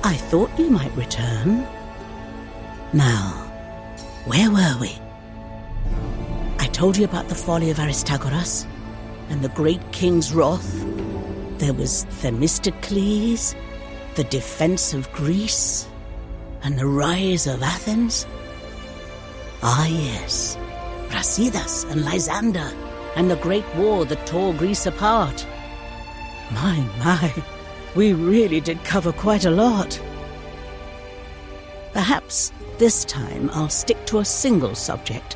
I thought you might return. Now, where were we? I told you about the folly of Aristagoras and the great king's wrath. There was Themistocles, the defense of Greece, and the rise of Athens. Ah yes, Brasidas and Lysander, and the great war that tore Greece apart. My, we really did cover quite a lot. Perhaps this time I'll stick to a single subject.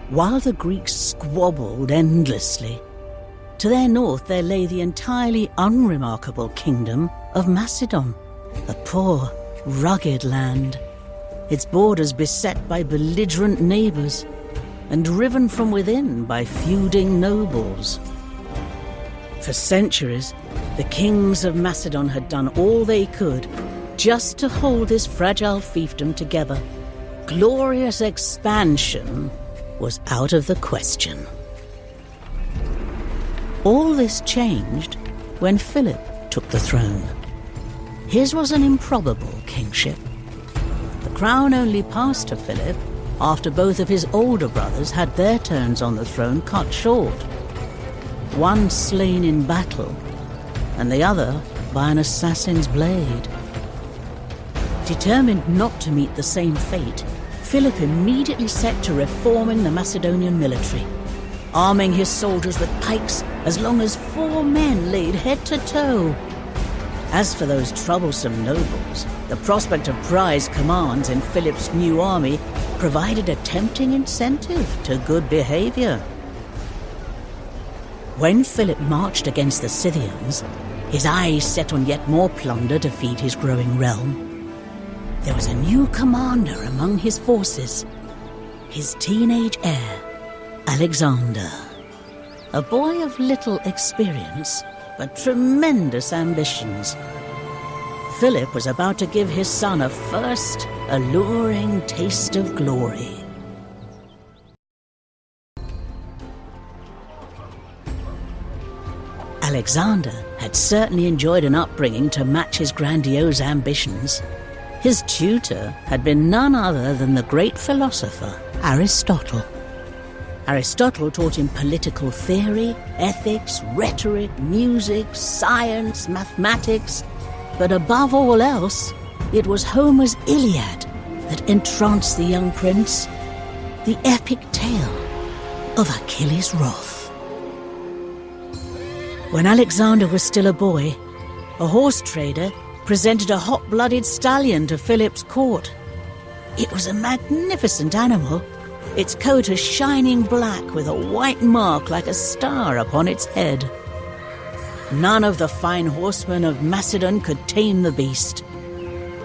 While the Greeks squabbled endlessly, to their north there lay the entirely unremarkable kingdom of Macedon, a poor, rugged land, its borders beset by belligerent neighbours and riven from within by feuding nobles. For centuries, the kings of Macedon had done all they could just to hold this fragile fiefdom together. Glorious expansion was out of the question. All this changed when Philip took the throne. His was an improbable kingship. The crown only passed to Philip after both of his older brothers had their turns on the throne cut short. One slain in battle, and the other by an assassin's blade. Determined not to meet the same fate, Philip immediately set to reforming the Macedonian military, arming his soldiers with pikes as long as 4 men laid head to toe. As for those troublesome nobles, the prospect of prize commands in Philip's new army provided a tempting incentive to good behavior. When Philip marched against the Scythians, his eyes set on yet more plunder to feed his growing realm. There was a new commander among his forces, his teenage heir, Alexander. A boy of little experience, but tremendous ambitions. Philip was about to give his son a first, alluring taste of glory. Alexander had certainly enjoyed an upbringing to match his grandiose ambitions. His tutor had been none other than the great philosopher Aristotle. Aristotle taught him political theory, ethics, rhetoric, music, science, mathematics, but above all else, it was Homer's Iliad that entranced the young prince, the epic tale of Achilles' wrath. When Alexander was still a boy, a horse trader presented a hot-blooded stallion to Philip's court. It was a magnificent animal, its coat a shining black with a white mark like a star upon its head. None of the fine horsemen of Macedon could tame the beast.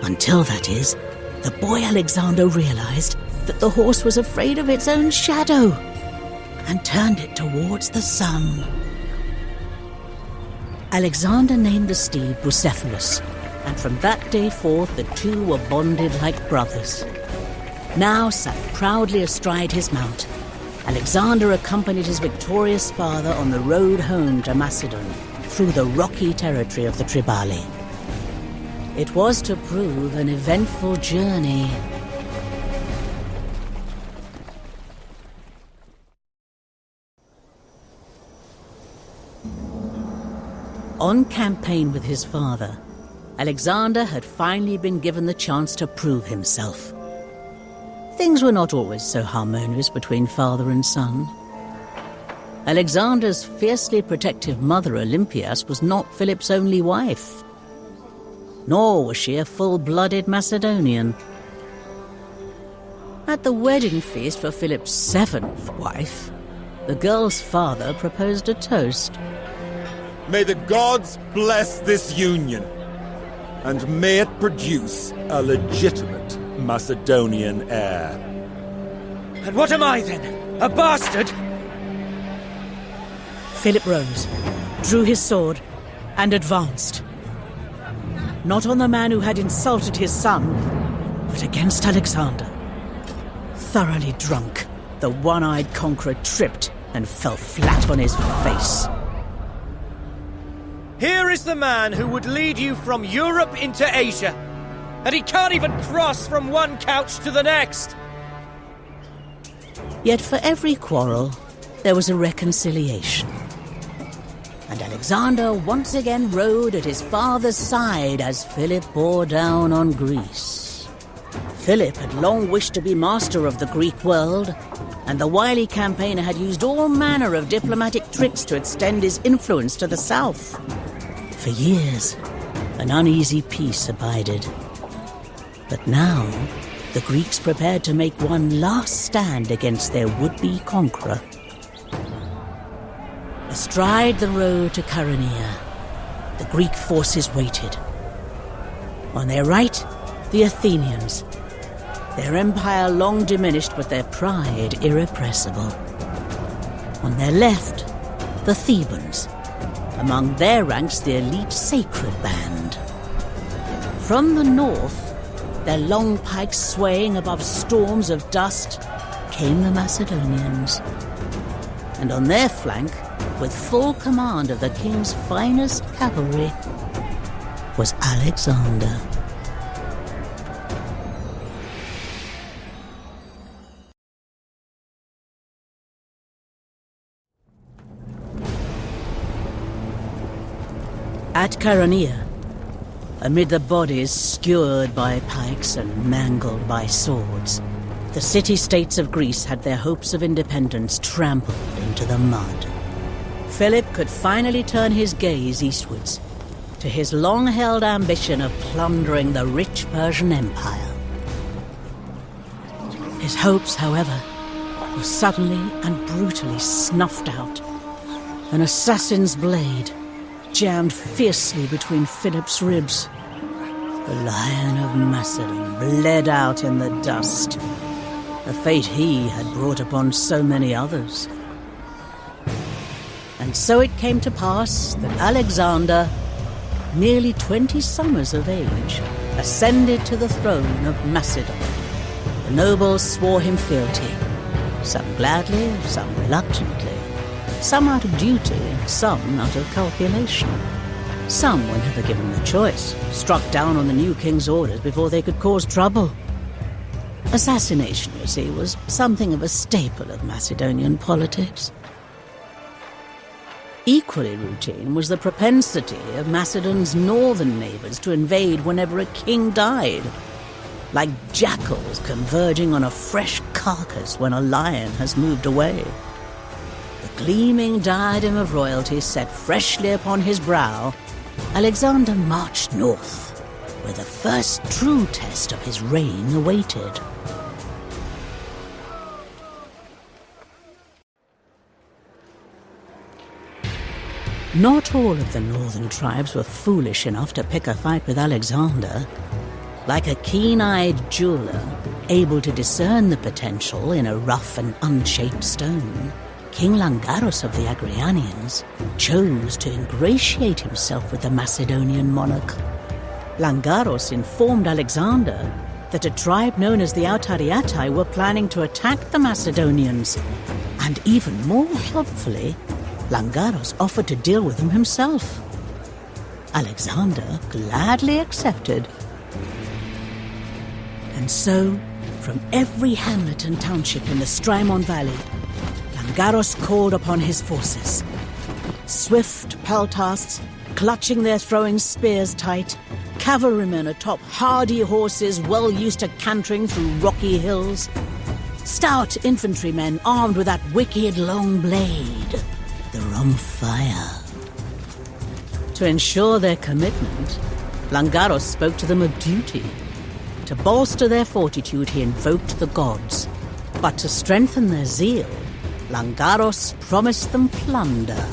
Until, that is, the boy Alexander realized that the horse was afraid of its own shadow and turned it towards the sun. Alexander named the steed Bucephalus, and from that day forth the two were bonded like brothers. Now sat proudly astride his mount, Alexander accompanied his victorious father on the road home to Macedon, through the rocky territory of the Triballi. It was to prove an eventful journey. On campaign with his father, Alexander had finally been given the chance to prove himself. Things were not always so harmonious between father and son. Alexander's fiercely protective mother Olympias was not Philip's only wife, nor was she a full-blooded Macedonian. At the wedding feast for Philip's 7th wife, the girl's father proposed a toast. May the gods bless this union, and may it produce a legitimate Macedonian heir. And what am I then? A bastard? Philip rose, drew his sword, and advanced. Not on the man who had insulted his son, but against Alexander. Thoroughly drunk, the one-eyed conqueror tripped and fell flat on his face. Here is is the man who would lead you from Europe into Asia? And he can't even cross from one couch to the next! Yet for every quarrel, there was a reconciliation. And Alexander once again rode at his father's side as Philip bore down on Greece. Philip had long wished to be master of the Greek world, and the wily campaigner had used all manner of diplomatic tricks to extend his influence to the south. For years, an uneasy peace abided. But now, the Greeks prepared to make one last stand against their would-be conqueror. Astride the road to Chaeronea, the Greek forces waited. On their right, the Athenians, their empire long diminished but their pride irrepressible. On their left, the Thebans, among their ranks the elite Sacred Band. From the north, their long pikes swaying above storms of dust, came the Macedonians. And on their flank, with full command of the king's finest cavalry, was Alexander. At Chaeronea, amid the bodies skewered by pikes and mangled by swords, the city-states of Greece had their hopes of independence trampled into the mud. Philip could finally turn his gaze eastwards, to his long-held ambition of plundering the rich Persian Empire. His hopes, however, were suddenly and brutally snuffed out. An assassin's blade jammed fiercely between Philip's ribs. The Lion of Macedon bled out in the dust, a fate he had brought upon so many others. And so it came to pass that Alexander, nearly 20 summers of age, ascended to the throne of Macedon. The nobles swore him fealty, some gladly, some reluctantly, some out of duty, some out of calculation. Some were never given the choice, struck down on the new king's orders before they could cause trouble. Assassination, you see, was something of a staple of Macedonian politics. Equally routine was the propensity of Macedon's northern neighbors to invade whenever a king died, like jackals converging on a fresh carcass when a lion has moved away. The gleaming diadem of royalty set freshly upon his brow, Alexander marched north, where the first true test of his reign awaited. Not all of the northern tribes were foolish enough to pick a fight with Alexander. Like a keen-eyed jeweler, able to discern the potential in a rough and unshaped stone, King Langaros of the Agrianians chose to ingratiate himself with the Macedonian monarch. Langaros informed Alexander that a tribe known as the Autariatai were planning to attack the Macedonians, and even more helpfully, Langaros offered to deal with them himself. Alexander gladly accepted. And so, from every hamlet and township in the Strymon Valley, Langaros called upon his forces. Swift peltasts, clutching their throwing spears tight, cavalrymen atop hardy horses well used to cantering through rocky hills, stout infantrymen armed with that wicked long blade, the Rhomphaia. To ensure their commitment, Langaros spoke to them of duty. To bolster their fortitude, he invoked the gods. But to strengthen their zeal, Langaros promised them plunder.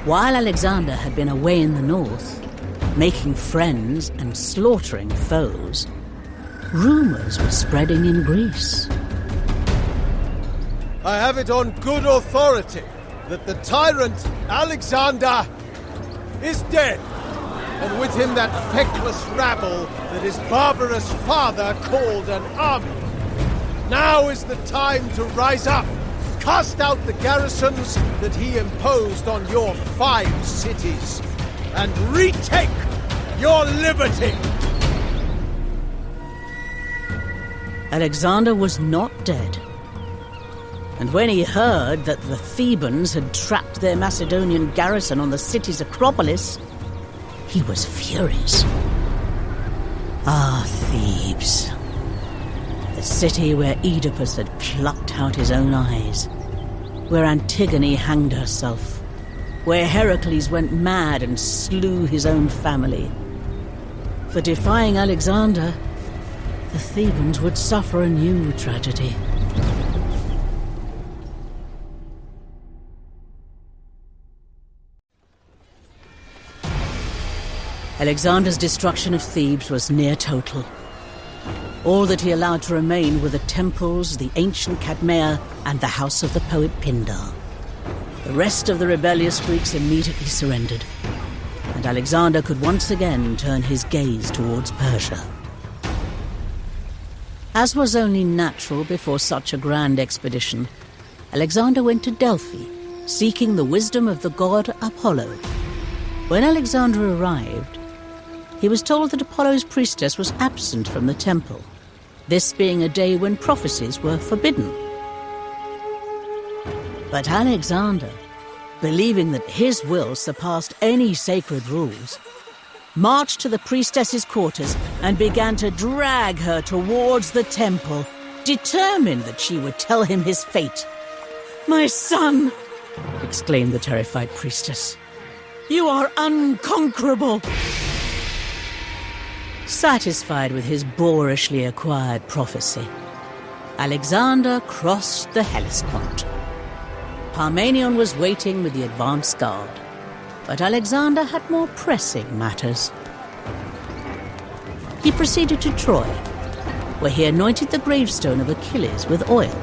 While Alexander had been away in the north, making friends and slaughtering foes, rumors were spreading in Greece. I have it on good authority that the tyrant Alexander is dead, and with him that feckless rabble that his barbarous father called an army. Now is the time to rise up, cast out the garrisons that he imposed on your 5 cities, and retake your liberty! Alexander was not dead. And when he heard that the Thebans had trapped their Macedonian garrison on the city's Acropolis, he was furious. Ah, Thebes. The city where Oedipus had plucked out his own eyes, where Antigone hanged herself, where Heracles went mad and slew his own family. For defying Alexander, the Thebans would suffer a new tragedy. Alexander's destruction of Thebes was near total. All that he allowed to remain were the temples, the ancient Cadmea, and the house of the poet Pindar. The rest of the rebellious Greeks immediately surrendered, and Alexander could once again turn his gaze towards Persia. As was only natural before such a grand expedition, Alexander went to Delphi, seeking the wisdom of the god Apollo. When Alexander arrived, he was told that Apollo's priestess was absent from the temple, this being a day when prophecies were forbidden. But Alexander, believing that his will surpassed any sacred rules, marched to the priestess's quarters and began to drag her towards the temple, determined that she would tell him his fate. "My son!" exclaimed the terrified priestess. "You are unconquerable!" Satisfied with his boorishly acquired prophecy, Alexander crossed the Hellespont. Parmenion was waiting with the advance guard, but Alexander had more pressing matters. He proceeded to Troy, where he anointed the gravestone of Achilles with oil.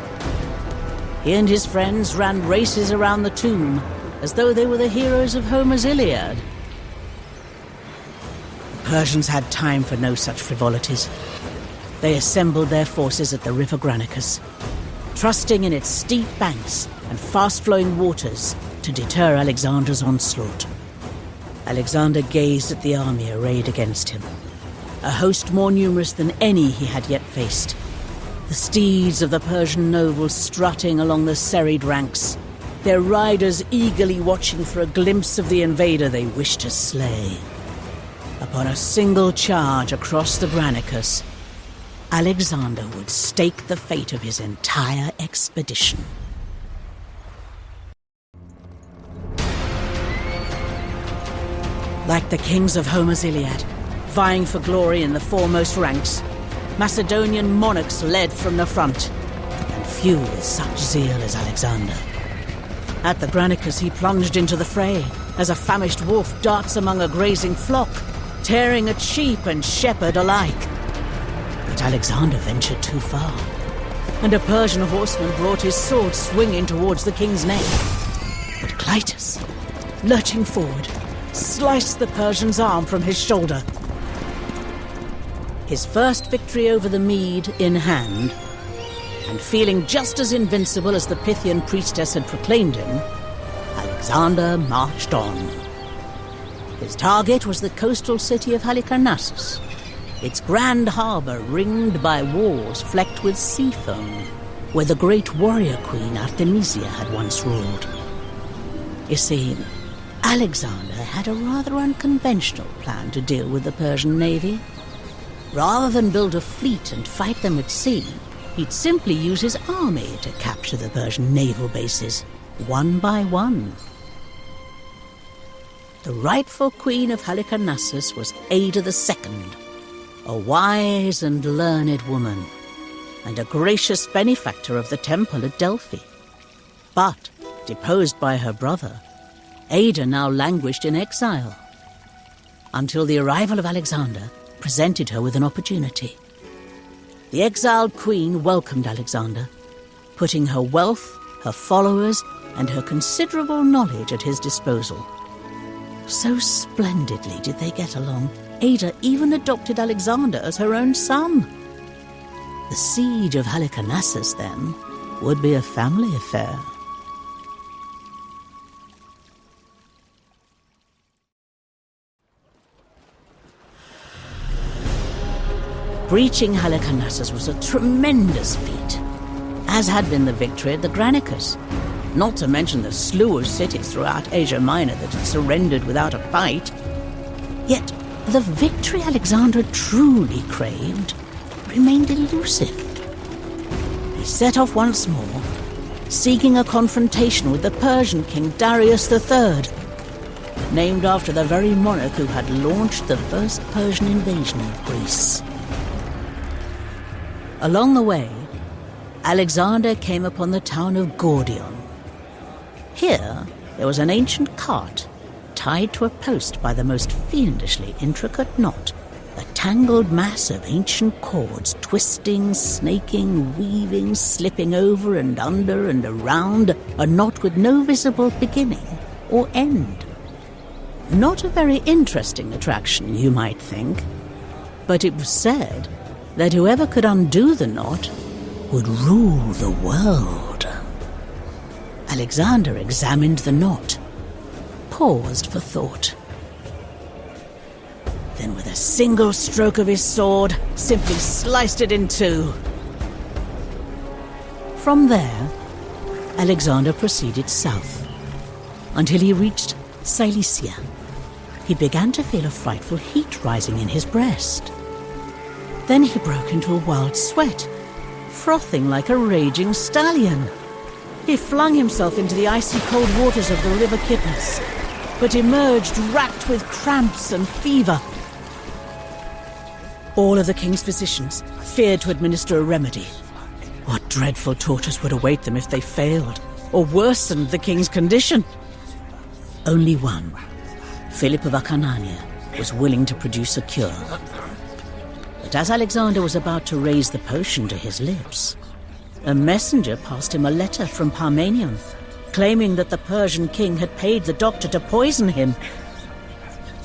He and his friends ran races around the tomb, as though they were the heroes of Homer's Iliad. The Persians had time for no such frivolities. They assembled their forces at the river Granicus, trusting in its steep banks and fast-flowing waters to deter Alexander's onslaught. Alexander gazed at the army arrayed against him, a host more numerous than any he had yet faced. The steeds of the Persian nobles strutting along the serried ranks, their riders eagerly watching for a glimpse of the invader they wished to slay. Upon a single charge across the Granicus, Alexander would stake the fate of his entire expedition. Like the kings of Homer's Iliad, vying for glory in the foremost ranks, Macedonian monarchs led from the front, and few with such zeal as Alexander. At the Granicus he plunged into the fray, as a famished wolf darts among a grazing flock, tearing at sheep and shepherd alike. But Alexander ventured too far, and a Persian horseman brought his sword swinging towards the king's neck. But Clytus, lurching forward, sliced the Persian's arm from his shoulder. His first victory over the Mede in hand, and feeling just as invincible as the Pythian priestess had proclaimed him, Alexander marched on. His target was the coastal city of Halicarnassus, its grand harbor ringed by walls flecked with sea foam, where the great warrior queen Artemisia had once ruled. You see, Alexander had a rather unconventional plan to deal with the Persian navy. Rather than build a fleet and fight them at sea, he'd simply use his army to capture the Persian naval bases, one by one. The rightful queen of Halicarnassus was Ada II, a wise and learned woman, and a gracious benefactor of the temple at Delphi. But, deposed by her brother, Ada now languished in exile, until the arrival of Alexander presented her with an opportunity. The exiled queen welcomed Alexander, putting her wealth, her followers, and her considerable knowledge at his disposal. So splendidly did they get along, Ada even adopted Alexander as her own son. The siege of Halicarnassus, then, would be a family affair. Breaching Halicarnassus was a tremendous feat, as had been the victory at the Granicus, not to mention the slew of cities throughout Asia Minor that had surrendered without a fight. Yet the victory Alexander truly craved remained elusive. He set off once more, seeking a confrontation with the Persian king Darius III, named after the very monarch who had launched the first Persian invasion of Greece. Along the way, Alexander came upon the town of Gordion. Here, there was an ancient cart tied to a post by the most fiendishly intricate knot, a tangled mass of ancient cords twisting, snaking, weaving, slipping over and under and around a knot with no visible beginning or end. Not a very interesting attraction, you might think, but it was said that whoever could undo the knot would rule the world. Alexander examined the knot, paused for thought. Then with a single stroke of his sword, simply sliced it in two. From there, Alexander proceeded south, until he reached Cilicia. He began to feel a frightful heat rising in his breast. Then he broke into a wild sweat, frothing like a raging stallion. He flung himself into the icy cold waters of the river Kipnis, but emerged racked with cramps and fever. All of the king's physicians feared to administer a remedy. What dreadful tortures would await them if they failed, or worsened the king's condition? Only one, Philip of Acarnania, was willing to produce a cure. But as Alexander was about to raise the potion to his lips, a messenger passed him a letter from Parmenion, claiming that the Persian king had paid the doctor to poison him.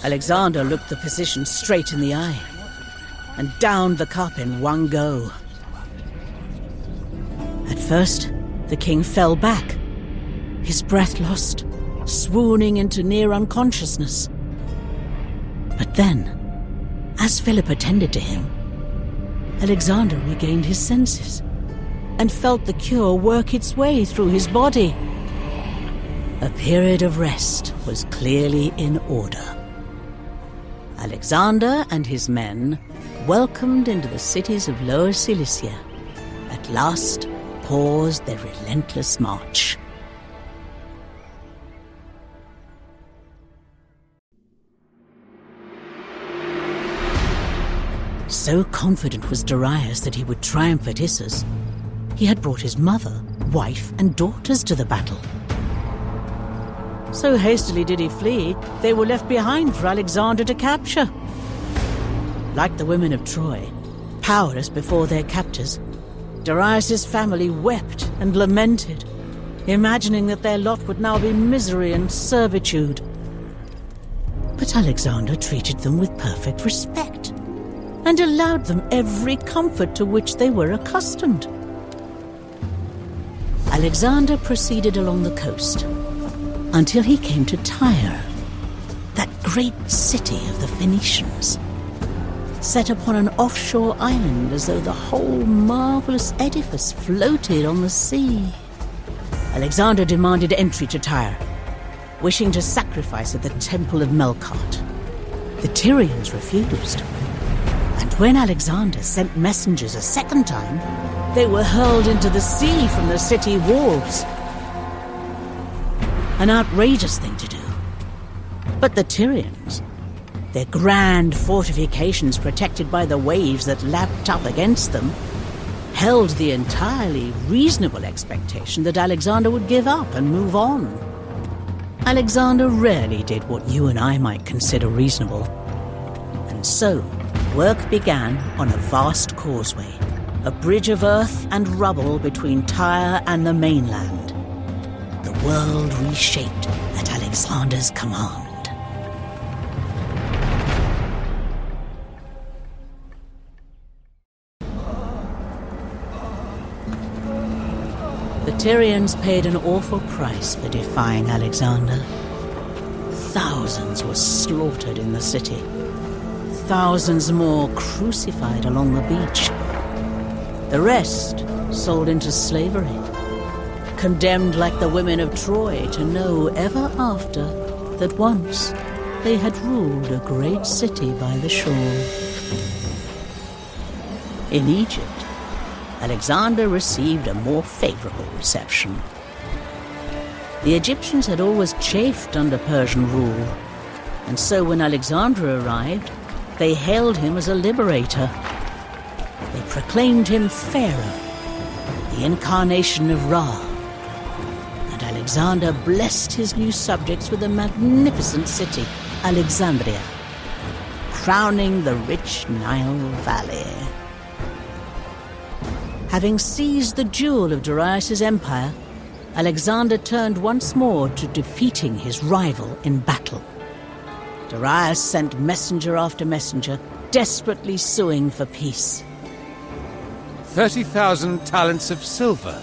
Alexander looked the physician straight in the eye and downed the cup in one go. At first, the king fell back, his breath lost, swooning into near unconsciousness. But then, as Philip attended to him, Alexander regained his senses and felt the cure work its way through his body. A period of rest was clearly in order. Alexander and his men, welcomed into the cities of Lower Cilicia, at last paused their relentless march. So confident was Darius that he would triumph at Issus, he had brought his mother, wife, and daughters to the battle. So hastily did he flee, they were left behind for Alexander to capture. Like the women of Troy, powerless before their captors, Darius' family wept and lamented, imagining that their lot would now be misery and servitude. But Alexander treated them with perfect respect, and allowed them every comfort to which they were accustomed. Alexander proceeded along the coast until he came to Tyre, that great city of the Phoenicians, set upon an offshore island as though the whole marvelous edifice floated on the sea. Alexander demanded entry to Tyre, wishing to sacrifice at the temple of Melkart. The Tyrians refused, and when Alexander sent messengers a second time, they were hurled into the sea from the city walls. An outrageous thing to do. But the Tyrians, their grand fortifications protected by the waves that lapped up against them, held the entirely reasonable expectation that Alexander would give up and move on. Alexander rarely did what you and I might consider reasonable. And so, work began on a vast causeway, a bridge of earth and rubble between Tyre and the mainland. The world reshaped at Alexander's command. Tyrians paid an awful price for defying Alexander. Thousands were slaughtered in the city. Thousands more crucified along the beach. The rest sold into slavery, condemned like the women of Troy to know ever after that once they had ruled a great city by the shore. In Egypt, Alexander received a more favorable reception. The Egyptians had always chafed under Persian rule, and so when Alexander arrived, they hailed him as a liberator. They proclaimed him Pharaoh, the incarnation of Ra. And Alexander blessed his new subjects with a magnificent city, Alexandria, crowning the rich Nile Valley. Having seized the jewel of Darius' empire, Alexander turned once more to defeating his rival in battle. Darius sent messenger after messenger, desperately suing for peace. 30,000 talents of silver.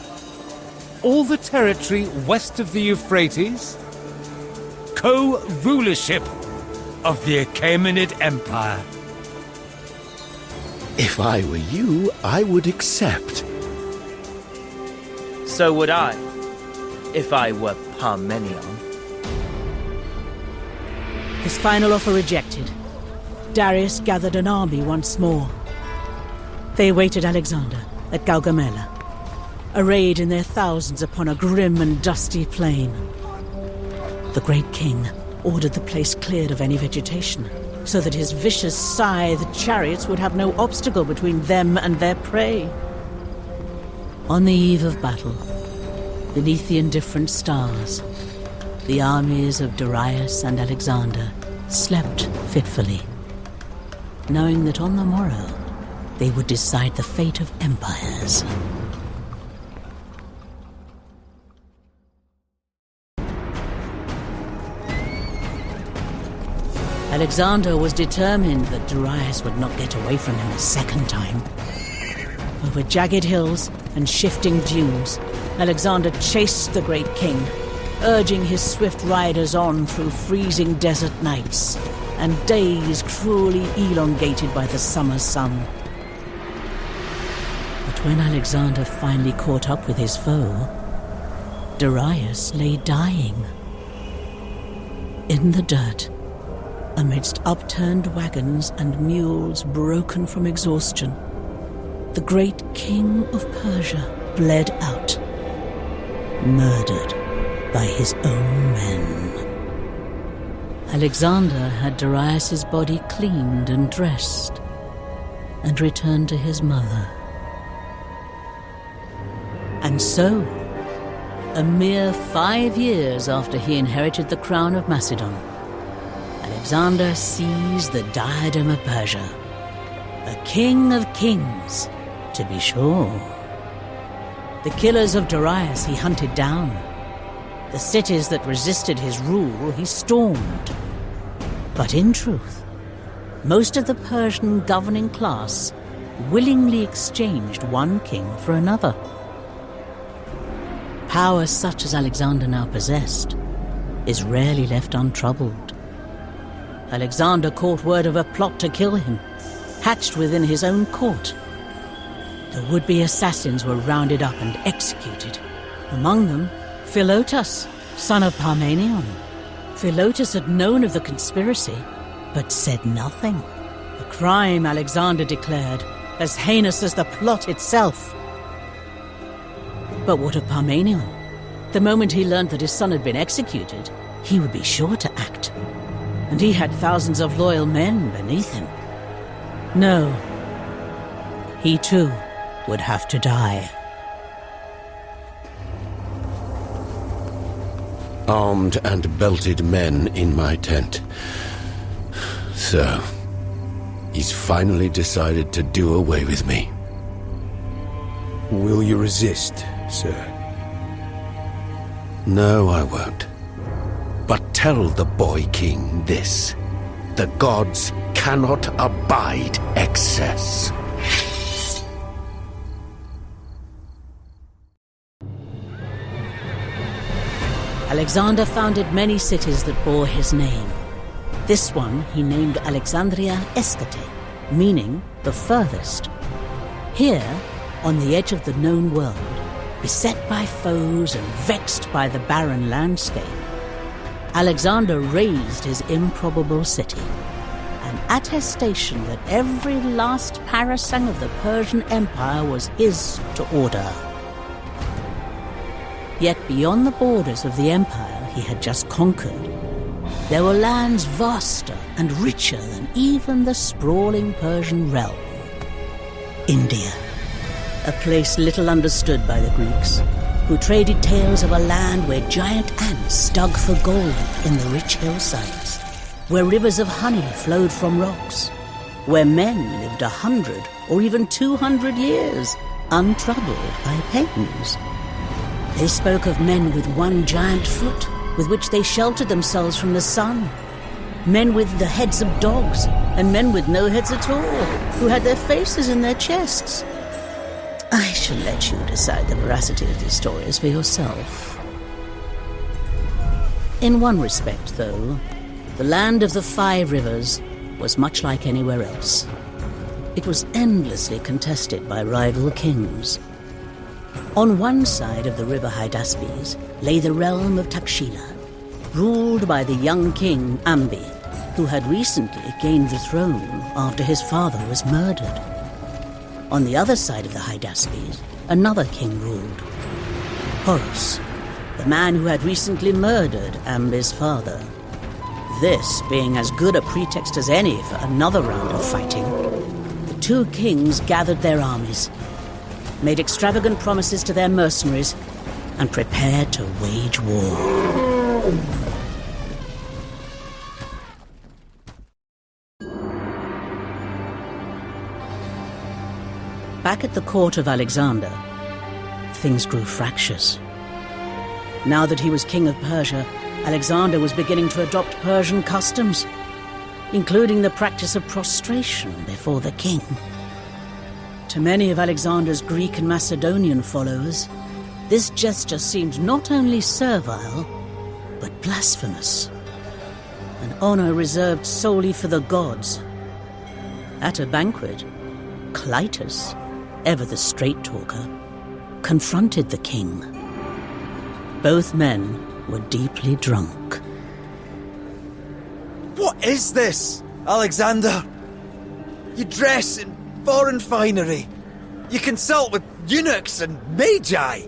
All the territory west of the Euphrates. Co-rulership of the Achaemenid Empire. If I were you, I would accept. So would I, if I were Parmenion. His final offer rejected, Darius gathered an army once more. They awaited Alexander at Gaugamela, arrayed in their thousands upon a grim and dusty plain. The great king ordered the place cleared of any vegetation, so that his vicious scythed chariots would have no obstacle between them and their prey. On the eve of battle, beneath the indifferent stars, the armies of Darius and Alexander slept fitfully, knowing that on the morrow they would decide the fate of empires. Alexander was determined that Darius would not get away from him a second time. Over jagged hills and shifting dunes, Alexander chased the great king, urging his swift riders on through freezing desert nights and days cruelly elongated by the summer sun. But when Alexander finally caught up with his foe, Darius lay dying. In the dirt, amidst upturned wagons and mules broken from exhaustion, the great king of Persia bled out, murdered by his own men. Alexander had Darius' body cleaned and dressed, and returned to his mother. And so, a mere 5 years after he inherited the crown of Macedon, Alexander seized the diadem of Persia, a king of kings, to be sure. The killers of Darius he hunted down. The cities that resisted his rule he stormed. But in truth, most of the Persian governing class willingly exchanged one king for another. Power such as Alexander now possessed is rarely left untroubled. Alexander caught word of a plot to kill him, hatched within his own court. The would-be assassins were rounded up and executed. Among them, Philotas, son of Parmenion. Philotas had known of the conspiracy, but said nothing. A crime, Alexander declared, as heinous as the plot itself. But what of Parmenion? The moment he learned that his son had been executed, he would be sure to act. And he had thousands of loyal men beneath him. No, he too would have to die. Armed and belted men in my tent. So, he's finally decided to do away with me. Will you resist, sir? No, I won't. But tell the boy king this. The gods cannot abide excess. Alexander founded many cities that bore his name. This one he named Alexandria Escate, meaning the furthest. Here, on the edge of the known world, beset by foes and vexed by the barren landscape, Alexander raised his improbable city, an attestation that every last parasang of the Persian Empire was his to order. Yet beyond the borders of the empire he had just conquered, there were lands vaster and richer than even the sprawling Persian realm. India, a place little understood by the Greeks, who traded tales of a land where giant ants dug for gold in the rich hillsides, where rivers of honey flowed from rocks, where men lived 100 or even 200 years, untroubled by pains. They spoke of men with one giant foot, with which they sheltered themselves from the sun, men with the heads of dogs, and men with no heads at all, who had their faces in their chests. I shall let you decide the veracity of these stories for yourself. In one respect, though, the land of the 5 rivers was much like anywhere else. It was endlessly contested by rival kings. On one side of the river Hydaspes lay the realm of Takshila, ruled by the young king Ambi, who had recently gained the throne after his father was murdered. On the other side of the Hydaspes, another king ruled, Horus, the man who had recently murdered Ambi's father. This being as good a pretext as any for another round of fighting, the 2 kings gathered their armies, made extravagant promises to their mercenaries, and prepared to wage war. Back at the court of Alexander, things grew fractious. Now that he was king of Persia, Alexander was beginning to adopt Persian customs, including the practice of prostration before the king. To many of Alexander's Greek and Macedonian followers, this gesture seemed not only servile, but blasphemous, an honor reserved solely for the gods. At a banquet, Clytus, ever the straight-talker, confronted the king. Both men were deeply drunk. What is this, Alexander? You dress in foreign finery. You consult with eunuchs and magi.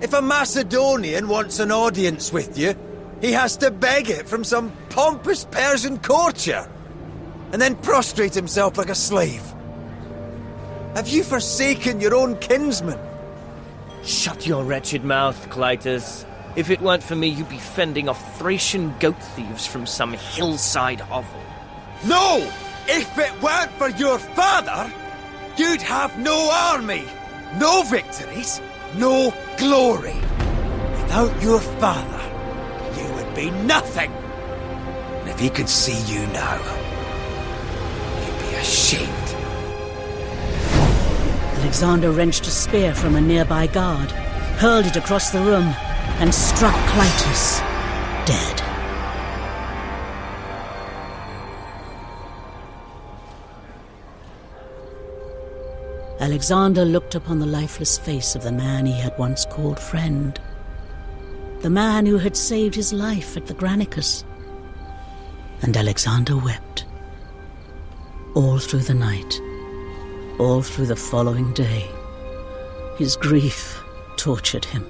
If a Macedonian wants an audience with you, he has to beg it from some pompous Persian courtier, and then prostrate himself like a slave. Have you forsaken your own kinsman? Shut your wretched mouth, Clytus. If it weren't for me, you'd be fending off Thracian goat thieves from some hillside hovel. No! If it weren't for your father, you'd have no army, no victories, no glory. Without your father, you would be nothing. And if he could see you now, he'd be ashamed. Alexander wrenched a spear from a nearby guard, hurled it across the room, and struck Clytus dead. Alexander looked upon the lifeless face of the man he had once called friend, the man who had saved his life at the Granicus, and Alexander wept. All through the night, all through the following day, his grief tortured him.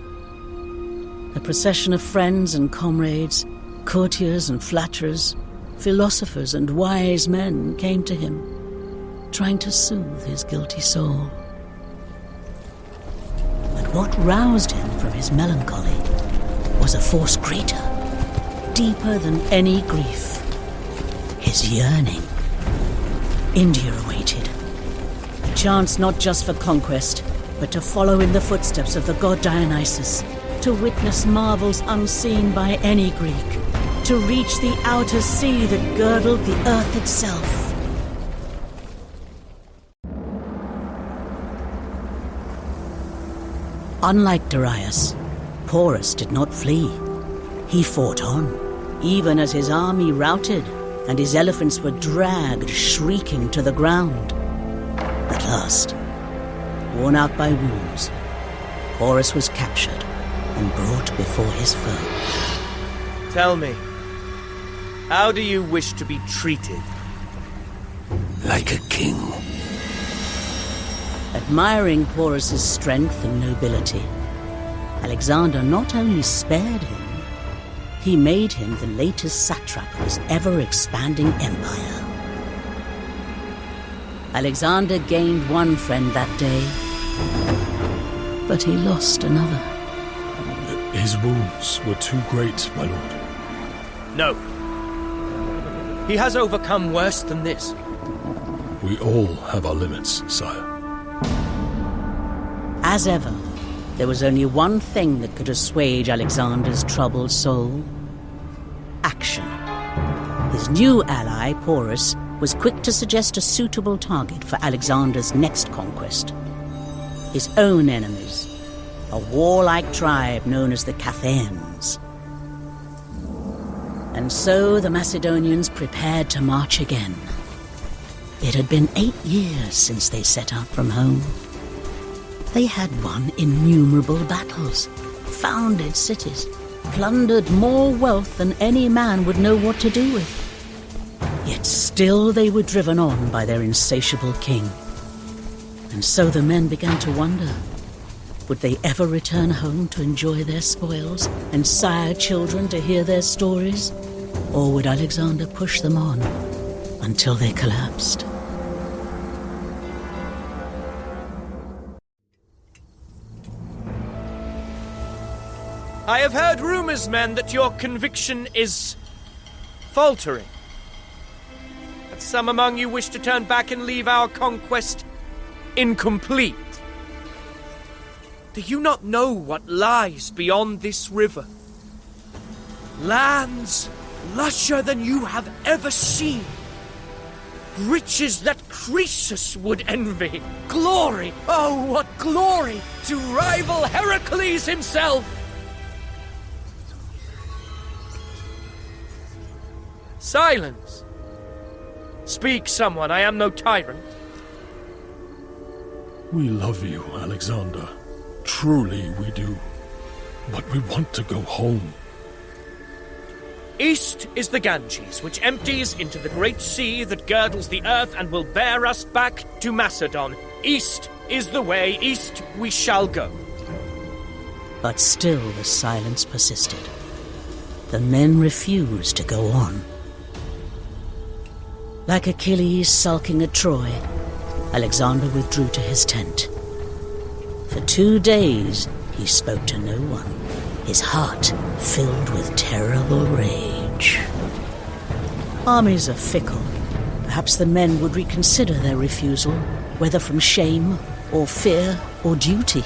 A procession of friends and comrades, courtiers and flatterers, philosophers and wise men came to him, trying to soothe his guilty soul. But what roused him from his melancholy was a force greater, deeper than any grief: his yearning. India awaited, a chance not just for conquest, but to follow in the footsteps of the god Dionysus, to witness marvels unseen by any Greek, to reach the outer sea that girdled the earth itself. Unlike Darius, Porus did not flee. He fought on, even as his army routed and his elephants were dragged shrieking to the ground. At last, worn out by wounds, Porus was captured and brought before his foe. Tell me, how do you wish to be treated? Like a king. Admiring Porus's strength and nobility, Alexander not only spared him, he made him the latest satrap of his ever-expanding empire. Alexander gained one friend that day, but he lost another. His wounds were too great, my lord. No. He has overcome worse than this. We all have our limits, sire. As ever, there was only one thing that could assuage Alexander's troubled soul: action. His new ally, Porus, was quick to suggest a suitable target for Alexander's next conquest. His own enemies, a warlike tribe known as the Cathaeans. And so the Macedonians prepared to march again. It had been 8 years since they set out from home. They had won innumerable battles, founded cities, plundered more wealth than any man would know what to do with. Yet still they were driven on by their insatiable king. And so the men began to wonder, would they ever return home to enjoy their spoils and sire children to hear their stories? Or would Alexander push them on until they collapsed? I have heard rumors, men, that your conviction is faltering. That some among you wish to turn back and leave our conquest incomplete. Do you not know what lies beyond this river? Lands lusher than you have ever seen. Riches that Croesus would envy. Glory, oh what glory, to rival Heracles himself! Silence! Speak, someone, I am no tyrant. We love you, Alexander. Truly we do. But we want to go home. East is the Ganges, which empties into the great sea that girdles the earth and will bear us back to Macedon. East is the way, east we shall go. But still the silence persisted. The men refused to go on. Like Achilles sulking at Troy, Alexander withdrew to his tent. For 2 days he spoke to no one, his heart filled with terrible rage. Armies are fickle. Perhaps the men would reconsider their refusal, whether from shame, or fear, or duty.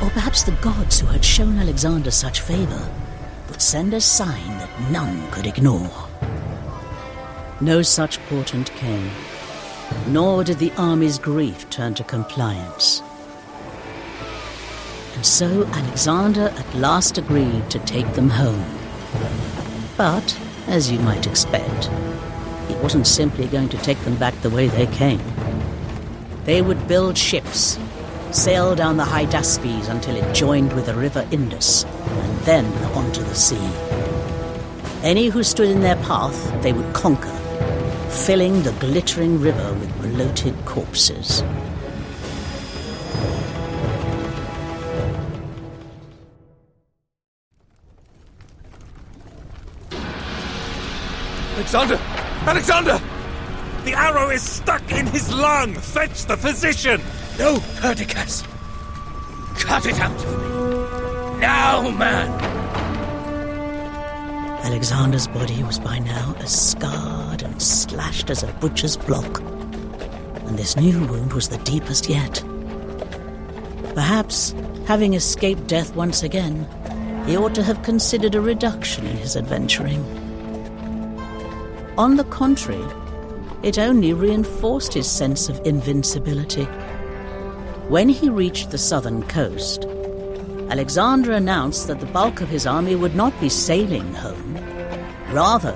Or perhaps the gods who had shown Alexander such favor would send a sign that none could ignore. No such portent came, nor did the army's grief turn to compliance. And so Alexander at last agreed to take them home. But, as you might expect, he wasn't simply going to take them back the way they came. They would build ships, sail down the Hydaspes until it joined with the river Indus, and then onto the sea. Any who stood in their path they would conquer, filling the glittering river with bloated corpses. Alexander! Alexander! The arrow is stuck in his lung! Fetch the physician! No, Perdiccas! Cut it out of me! Now, man! Alexander's body was by now as scarred and slashed as a butcher's block, and this new wound was the deepest yet. Perhaps, having escaped death once again, he ought to have considered a reduction in his adventuring. On the contrary, it only reinforced his sense of invincibility. When he reached the southern coast, Alexander announced that the bulk of his army would not be sailing home. Rather,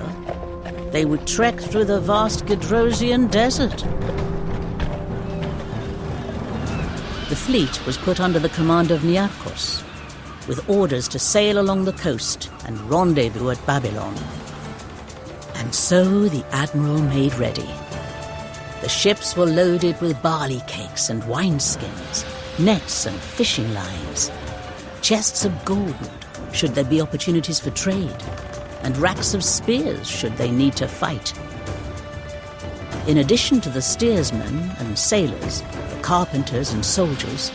they would trek through the vast Gedrosian desert. The fleet was put under the command of Niarchos, with orders to sail along the coast and rendezvous at Babylon. And so the admiral made ready. The ships were loaded with barley cakes and wineskins, nets and fishing lines, chests of gold, should there be opportunities for trade, and racks of spears, should they need to fight. In addition to the steersmen and sailors, the carpenters and soldiers,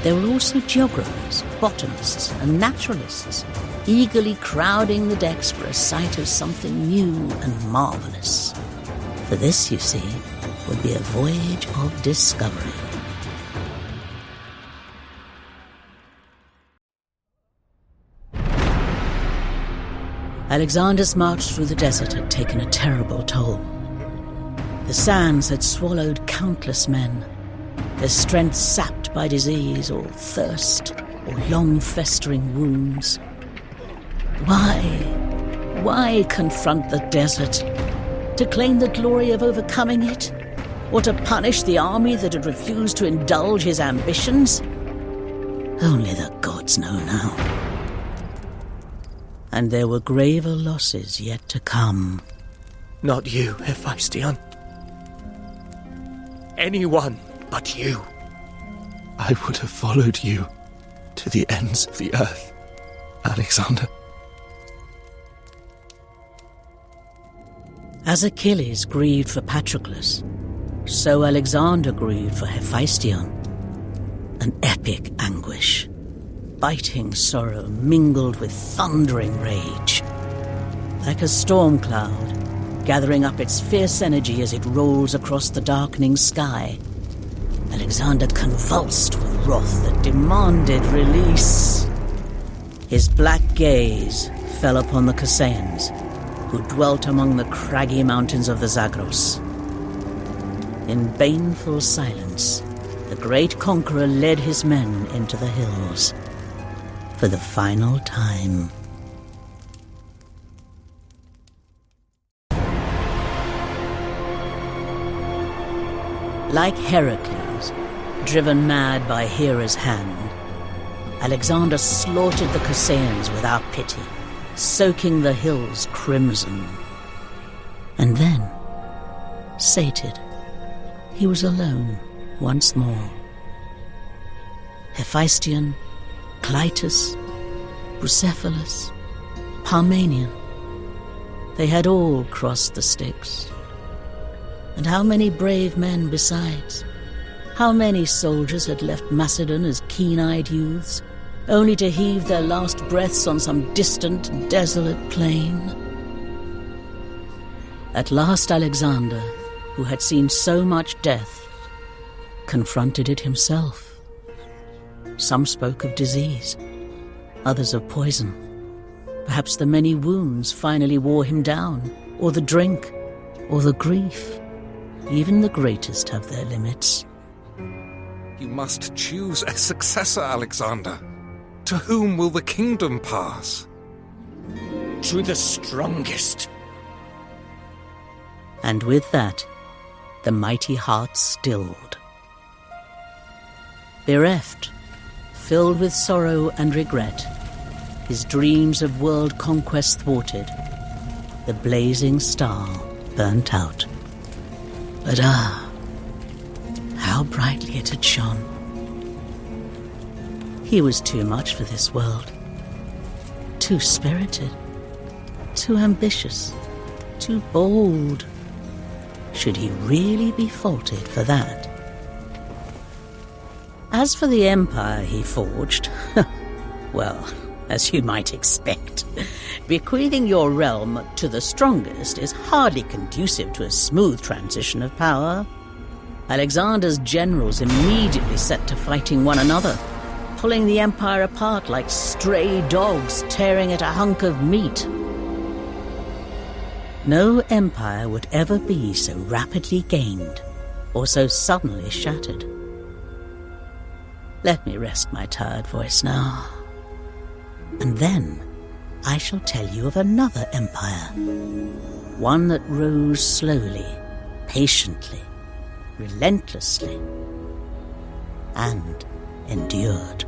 there were also geographers, botanists, and naturalists, eagerly crowding the decks for a sight of something new and marvelous. For this, you see, would be a voyage of discovery. Alexander's march through the desert had taken a terrible toll. The sands had swallowed countless men, their strength sapped by disease or thirst or long festering wounds. Why confront the desert? To claim the glory of overcoming it? Or to punish the army that had refused to indulge his ambitions? Only the gods know now. And there were graver losses yet to come. Not you, Hephaestion. Anyone but you. I would have followed you to the ends of the earth, Alexander. As Achilles grieved for Patroclus, so Alexander grieved for Hephaestion. An epic anguish. Biting sorrow mingled with thundering rage. Like a storm cloud, gathering up its fierce energy as it rolls across the darkening sky, Alexander convulsed with wrath that demanded release. His black gaze fell upon the Chasseans, who dwelt among the craggy mountains of the Zagros. In baneful silence, the great conqueror led his men into the hills. For the final time. Like Heracles, driven mad by Hera's hand, Alexander slaughtered the Chasseans without pity, soaking the hills crimson. And then, sated, he was alone once more. Hephaestion, Clytus, Bucephalus, Parmenion. They had all crossed the Styx. And how many brave men besides? How many soldiers had left Macedon as keen-eyed youths, only to heave their last breaths on some distant, desolate plain? At last Alexander, who had seen so much death, confronted it himself. Some spoke of disease, others of poison. Perhaps the many wounds finally wore him down, or the drink, or the grief. Even the greatest have their limits. You must choose a successor, Alexander. To whom will the kingdom pass? To the strongest. And with that, the mighty heart stilled. Bereft, filled with sorrow and regret, his dreams of world conquest thwarted, the blazing star burnt out. But how brightly it had shone. He was too much for this world. Too spirited, too ambitious, too bold. Should he really be faulted for that? As for the empire he forged, well, as you might expect, bequeathing your realm to the strongest is hardly conducive to a smooth transition of power. Alexander's generals immediately set to fighting one another, pulling the empire apart like stray dogs tearing at a hunk of meat. No empire would ever be so rapidly gained, or so suddenly shattered. Let me rest my tired voice now, And then I shall tell you of another empire. One that rose slowly, patiently, relentlessly, and endured.